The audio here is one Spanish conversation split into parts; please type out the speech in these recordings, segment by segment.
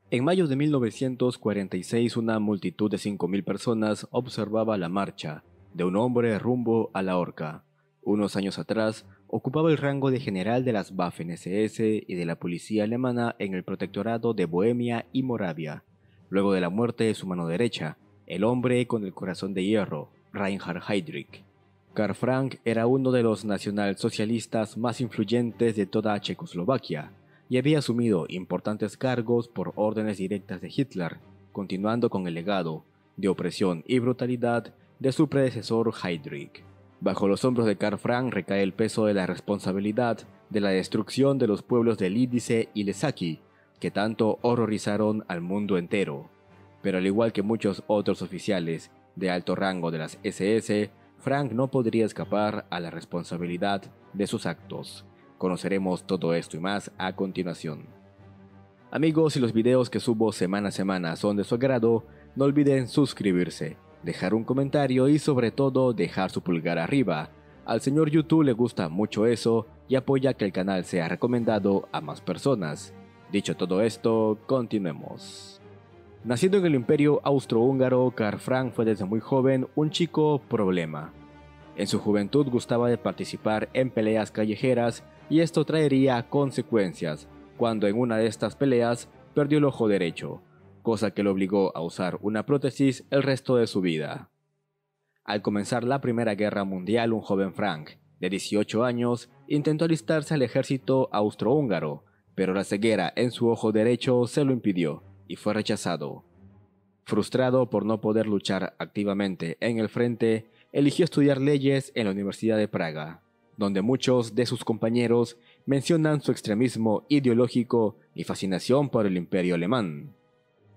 En mayo de 1946, una multitud de 5.000 personas observaba la marcha de un hombre rumbo a la horca. Unos años atrás, ocupaba el rango de general de las Waffen-SS y de la policía alemana en el protectorado de Bohemia y Moravia. Luego de la muerte de su mano derecha, el hombre con el corazón de hierro, Reinhard Heydrich. Karl Frank era uno de los nacionalsocialistas más influyentes de toda Checoslovaquia y había asumido importantes cargos por órdenes directas de Hitler, continuando con el legado de opresión y brutalidad de su predecesor Heydrich. Bajo los hombros de Karl Frank recae el peso de la responsabilidad de la destrucción de los pueblos de Lidice y Ležáky, que tanto horrorizaron al mundo entero. Pero al igual que muchos otros oficiales de alto rango de las SS, Frank no podría escapar a la responsabilidad de sus actos. Conoceremos todo esto y más a continuación. Amigos, si los videos que subo semana a semana son de su agrado, no olviden suscribirse, dejar un comentario y sobre todo dejar su pulgar arriba. Al señor YouTube le gusta mucho eso y apoya que el canal sea recomendado a más personas. Dicho todo esto, continuemos. Nacido en el Imperio Austrohúngaro, Karl Frank fue desde muy joven un chico problema. En su juventud gustaba de participar en peleas callejeras y esto traería consecuencias, cuando en una de estas peleas perdió el ojo derecho, cosa que lo obligó a usar una prótesis el resto de su vida. Al comenzar la Primera Guerra Mundial, un joven Frank, de 18 años, intentó alistarse al ejército austrohúngaro, pero la ceguera en su ojo derecho se lo impidió y fue rechazado. Frustrado por no poder luchar activamente en el frente, eligió estudiar leyes en la Universidad de Praga, donde muchos de sus compañeros mencionan su extremismo ideológico y fascinación por el imperio alemán.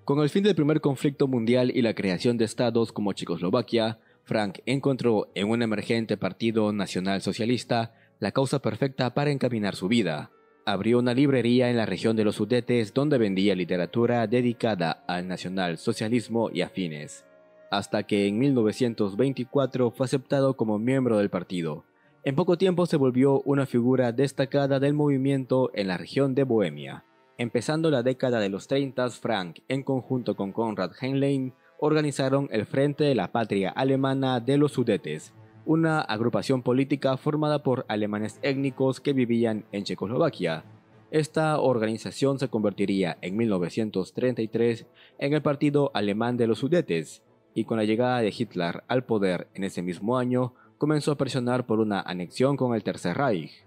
Con el fin del primer conflicto mundial y la creación de estados como Checoslovaquia, Frank encontró en un emergente partido nacionalsocialista la causa perfecta para encaminar su vida. Abrió una librería en la región de los Sudetes donde vendía literatura dedicada al nacionalsocialismo y afines, hasta que en 1924 fue aceptado como miembro del partido. En poco tiempo se volvió una figura destacada del movimiento en la región de Bohemia. Empezando la década de los 30, Frank, en conjunto con Konrad Heinlein, organizaron el Frente de la Patria Alemana de los Sudetes, una agrupación política formada por alemanes étnicos que vivían en Checoslovaquia. Esta organización se convertiría en 1933 en el Partido Alemán de los Sudetes, y con la llegada de Hitler al poder en ese mismo año, comenzó a presionar por una anexión con el Tercer Reich.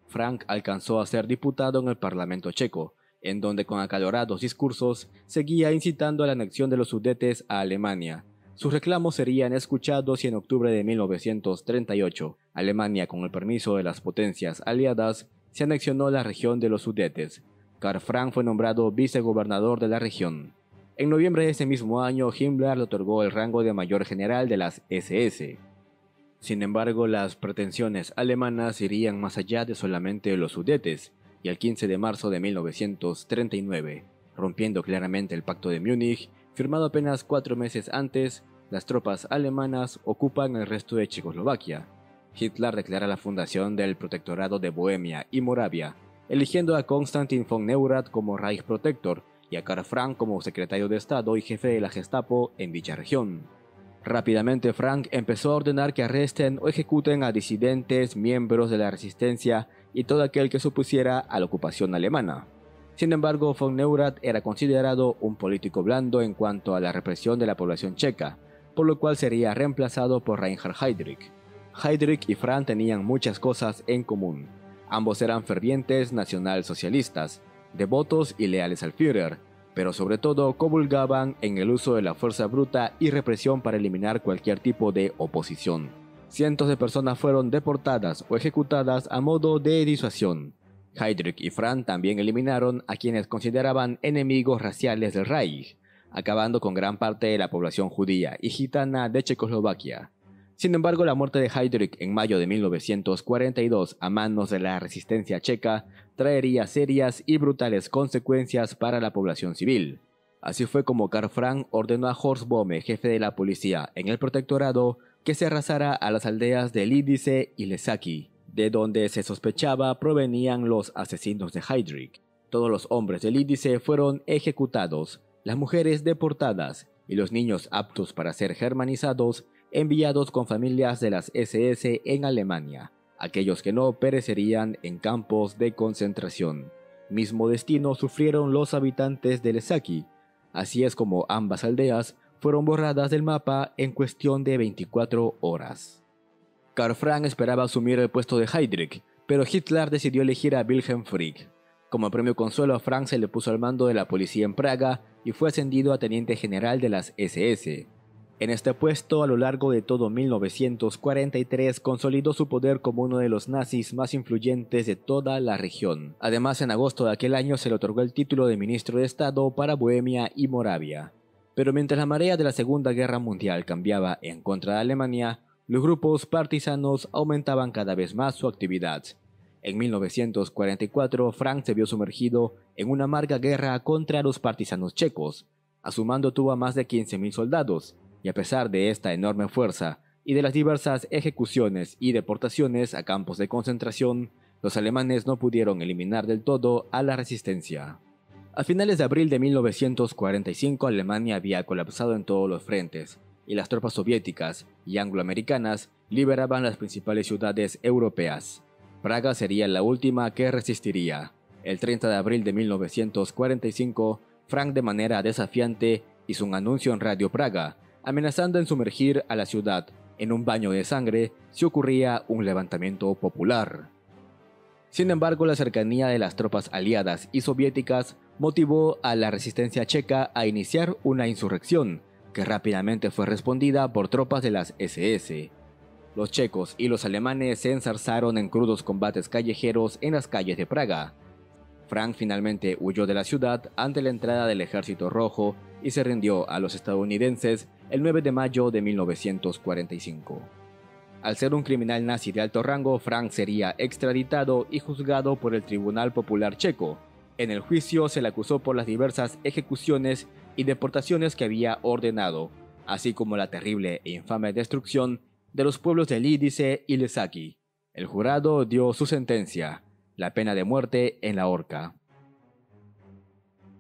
Frank alcanzó a ser diputado en el Parlamento checo, en donde con acalorados discursos seguía incitando a la anexión de los Sudetes a Alemania. Sus reclamos serían escuchados y en octubre de 1938, Alemania, con el permiso de las potencias aliadas, se anexionó la región de los Sudetes. Karl Frank fue nombrado vicegobernador de la región. En noviembre de ese mismo año, Himmler le otorgó el rango de mayor general de las SS. Sin embargo, las pretensiones alemanas irían más allá de solamente los Sudetes, y el 15 de marzo de 1939, rompiendo claramente el Pacto de Múnich, firmado apenas 4 meses antes, las tropas alemanas ocupan el resto de Checoslovaquia. Hitler declara la fundación del Protectorado de Bohemia y Moravia, eligiendo a Konstantin von Neurath como Reichsprotector y a Karl Frank como secretario de Estado y jefe de la Gestapo en dicha región. Rápidamente Frank empezó a ordenar que arresten o ejecuten a disidentes, miembros de la resistencia y todo aquel que se opusiera a la ocupación alemana. Sin embargo, von Neurath era considerado un político blando en cuanto a la represión de la población checa, por lo cual sería reemplazado por Reinhard Heydrich. Heydrich y Frank tenían muchas cosas en común. Ambos eran fervientes nacionalsocialistas, devotos y leales al Führer, pero sobre todo comulgaban en el uso de la fuerza bruta y represión para eliminar cualquier tipo de oposición. Cientos de personas fueron deportadas o ejecutadas a modo de disuasión. Heydrich y Frank también eliminaron a quienes consideraban enemigos raciales del Reich, acabando con gran parte de la población judía y gitana de Checoslovaquia. Sin embargo, la muerte de Heydrich en mayo de 1942 a manos de la resistencia checa traería serias y brutales consecuencias para la población civil. Así fue como Karl Frank ordenó a Horst Bohme, jefe de la policía en el protectorado, que se arrasara a las aldeas de Lidice y Ležáky, de donde se sospechaba provenían los asesinos de Heydrich. Todos los hombres del índice fueron ejecutados, las mujeres deportadas y los niños aptos para ser germanizados enviados con familias de las SS en Alemania. Aquellos que no perecerían en campos de concentración. Mismo destino sufrieron los habitantes de Ležáky. Así es como ambas aldeas fueron borradas del mapa en cuestión de 24 horas. Karl Frank esperaba asumir el puesto de Heydrich, pero Hitler decidió elegir a Wilhelm Frick. Como premio consuelo, a Frank se le puso al mando de la policía en Praga y fue ascendido a teniente general de las SS. En este puesto, a lo largo de todo 1943, consolidó su poder como uno de los nazis más influyentes de toda la región. Además, en agosto de aquel año se le otorgó el título de ministro de Estado para Bohemia y Moravia. Pero mientras la marea de la Segunda Guerra Mundial cambiaba en contra de Alemania, los grupos partisanos aumentaban cada vez más su actividad. En 1944, Frank se vio sumergido en una amarga guerra contra los partisanos checos. A su mando tuvo a más de 15.000 soldados, y a pesar de esta enorme fuerza y de las diversas ejecuciones y deportaciones a campos de concentración, los alemanes no pudieron eliminar del todo a la resistencia. A finales de abril de 1945, Alemania había colapsado en todos los frentes, y las tropas soviéticas y angloamericanas liberaban las principales ciudades europeas. Praga sería la última que resistiría. El 30 de abril de 1945, Frank de manera desafiante hizo un anuncio en Radio Praga, amenazando en sumergir a la ciudad en un baño de sangre si ocurría un levantamiento popular. Sin embargo, la cercanía de las tropas aliadas y soviéticas motivó a la resistencia checa a iniciar una insurrección, que rápidamente fue respondida por tropas de las SS. Los checos y los alemanes se enzarzaron en crudos combates callejeros en las calles de Praga. Frank finalmente huyó de la ciudad ante la entrada del Ejército Rojo y se rindió a los estadounidenses el 9 de mayo de 1945. Al ser un criminal nazi de alto rango, Frank sería extraditado y juzgado por el Tribunal Popular Checo. En el juicio se le acusó por las diversas ejecuciones y deportaciones que había ordenado, así como la terrible e infame destrucción de los pueblos de Lidice y Ležáky. El jurado dio su sentencia, la pena de muerte en la horca.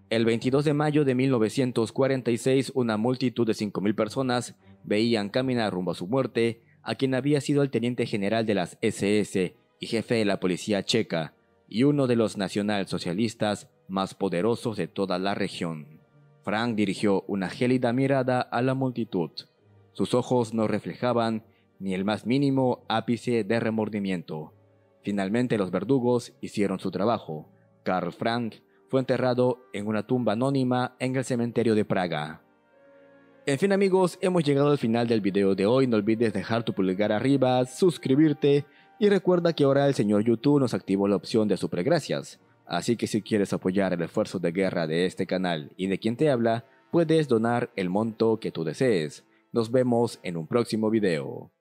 El 22 de mayo de 1946, una multitud de 5.000 personas veían caminar rumbo a su muerte a quien había sido el teniente general de las SS y jefe de la policía checa, y uno de los nacionalsocialistas más poderosos de toda la región. Frank dirigió una gélida mirada a la multitud. Sus ojos no reflejaban ni el más mínimo ápice de remordimiento. Finalmente los verdugos hicieron su trabajo. Karl Frank fue enterrado en una tumba anónima en el cementerio de Praga. En fin amigos, hemos llegado al final del video de hoy. No olvides dejar tu pulgar arriba, suscribirte y recuerda que ahora el señor YouTube nos activó la opción de supergracias. Así que si quieres apoyar el esfuerzo de guerra de este canal y de quien te habla, puedes donar el monto que tú desees. Nos vemos en un próximo video.